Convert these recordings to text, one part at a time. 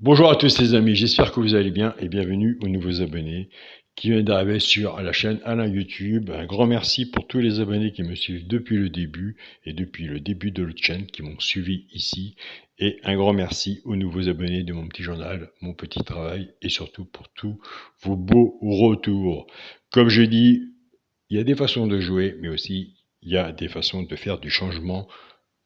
Bonjour à tous les amis, j'espère que vous allez bien et bienvenue aux nouveaux abonnés qui viennent d'arriver sur la chaîne Alain YouTube. Un grand merci pour tous les abonnés qui me suivent depuis le début et depuis le début de l'autre chaîne qui m'ont suivi ici. Et un grand merci aux nouveaux abonnés de mon petit journal, mon petit travail et surtout pour tous vos beaux retours. Comme je dis, il y a des façons de jouer, mais aussi il y a des façons de faire du changement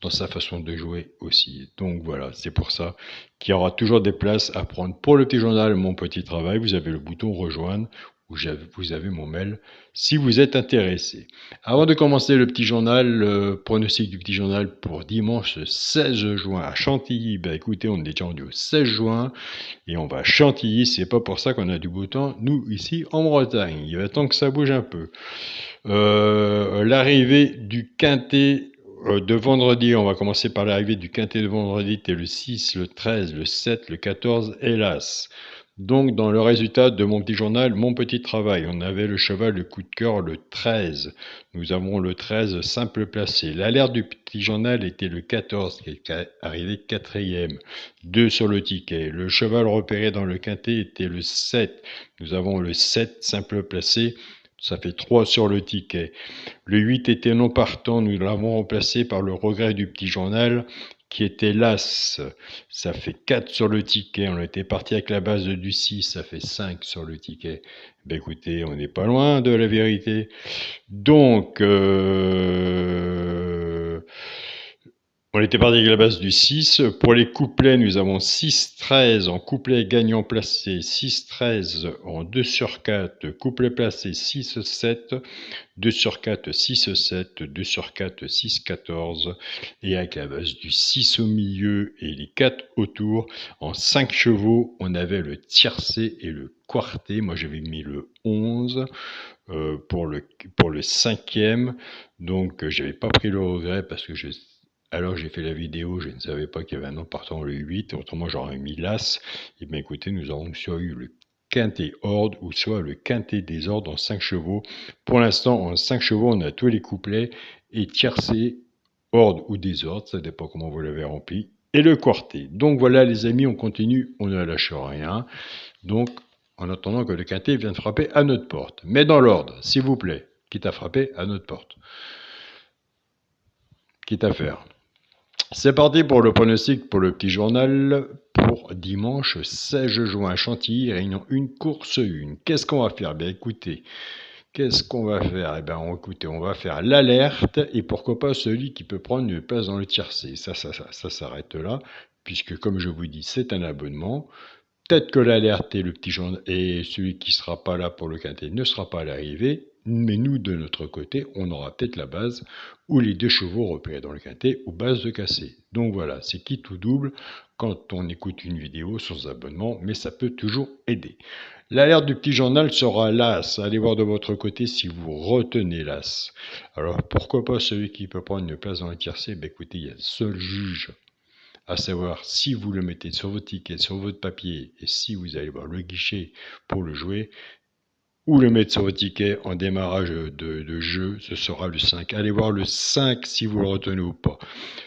dans sa façon de jouer aussi. Donc voilà, c'est pour ça qu'il y aura toujours des places à prendre pour le petit journal, mon petit travail. Vous avez le bouton rejoindre où vous avez mon mail si vous êtes intéressé. Avant de commencer le petit journal, le pronostic du petit journal pour dimanche 16 juin à Chantilly. Ben écoutez, on est déjà rendu au 16 juin et on va à Chantilly. C'est pas pour ça qu'on a du beau temps, nous ici en Bretagne. Il va temps que ça bouge un peu. L'arrivée du quintet de vendredi, on va commencer par l'arrivée du quintet de vendredi, c'était le 6, le 13, le 7, le 14, hélas. Donc, dans le résultat de mon petit journal, mon petit travail, on avait le cheval, le coup de cœur, le 13. Nous avons le 13 simple placé. L'alerte du petit journal était le 14, qui est arrivé quatrième. 2 sur le ticket. Le cheval repéré dans le quintet était le 7. Nous avons le 7 simple placé. Ça fait 3 sur le ticket. Le 8 était non partant, nous l'avons remplacé par le regret du petit journal qui était l'As. Ça fait 4 sur le ticket. On était parti avec la base du 6, ça fait 5 sur le ticket. Ben écoutez, on n'est pas loin de la vérité. Donc, on était parti avec la base du 6. Pour les couplets, nous avons 6-13 en couplet gagnant placé, 6-13 en 2 sur 4, couplet placé 6-7, 2 sur 4, 6-7, 2 sur 4, 6-14. Et avec la base du 6 au milieu et les 4 autour, en 5 chevaux, on avait le tiercé et le quarté. Moi, j'avais mis le 11 pour le cinquième. Donc, j'avais pas pris le regret parce que alors j'ai fait la vidéo, je ne savais pas qu'il y avait un nom partant le 8, autrement j'aurais mis l'As. Et bien écoutez, nous avons soit eu le quintet ordre ou soit le quintet des ordres en 5 chevaux. Pour l'instant, en 5 chevaux, on a tous les couplets et tiercé, ordre ou désordre, ça dépend comment vous l'avez rempli, et le quartet. Donc voilà les amis, on continue, on ne lâche rien. Donc en attendant que le quintet vienne frapper à notre porte. Mais dans l'ordre, s'il vous plaît, quitte à frapper à notre porte. Quitte à faire. C'est parti pour le pronostic pour le petit journal pour dimanche 16 juin à Chantilly, réunion 1, course 1. Qu'est-ce qu'on va faire? Bien écoutez, qu'est-ce qu'on va faire? Eh bien écoutez, on va faire l'alerte et pourquoi pas celui qui peut prendre une place dans le tiercé. Ça s'arrête là, puisque comme je vous dis, c'est un abonnement. Peut-être que l'alerte et le petit journal et celui qui ne sera pas là pour le quintet ne sera pas à l'arrivée, mais nous, de notre côté, on aura peut-être la base ou les 2 chevaux repérés dans le quintet ou base de cassé. Donc voilà, c'est qui tout double quand on écoute une vidéo sans abonnement, mais ça peut toujours aider. L'alerte du petit journal sera l'As. Allez voir de votre côté si vous retenez l'As. Alors pourquoi pas celui qui peut prendre une place dans le tiercé? Ben écoutez, il y a le seul juge à savoir si vous le mettez sur votre ticket, sur votre papier, et si vous allez voir le guichet pour le jouer, ou le mettre sur votre ticket en démarrage de jeu, ce sera le 5. Allez voir le 5 si vous le retenez ou pas.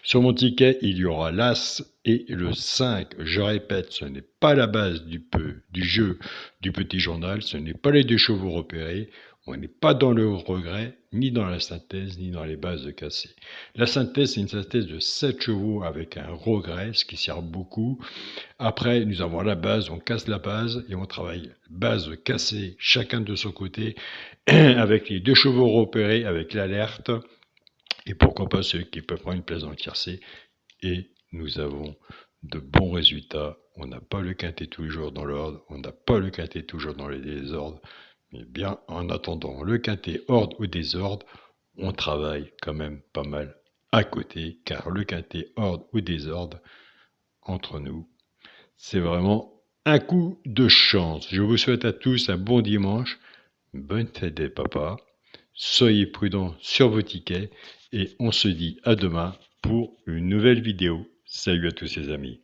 Sur mon ticket, il y aura l'As et le 5. Je répète, ce n'est pas la base du jeu du petit journal, ce n'est pas les 2 chevaux repérés. On n'est pas dans le regret, ni dans la synthèse, ni dans les bases de cassé. La synthèse, c'est une synthèse de 7 chevaux avec un regret, ce qui sert beaucoup. Après, nous avons la base, on casse la base et on travaille base cassée, chacun de son côté, avec les 2 chevaux repérés, avec l'alerte, et pourquoi pas ceux qui peuvent prendre une place dans le tiercé. Et nous avons de bons résultats. On n'a pas le quintet tous les jours dans l'ordre, on n'a pas le quintet toujours dans les désordres. Mais bien, en attendant le quintet ordre ou désordre, on travaille quand même pas mal à côté, car le quintet ordre ou désordre, entre nous, c'est vraiment un coup de chance. Je vous souhaite à tous un bon dimanche, bonne fête des papas, soyez prudents sur vos tickets et on se dit à demain pour une nouvelle vidéo. Salut à tous les amis.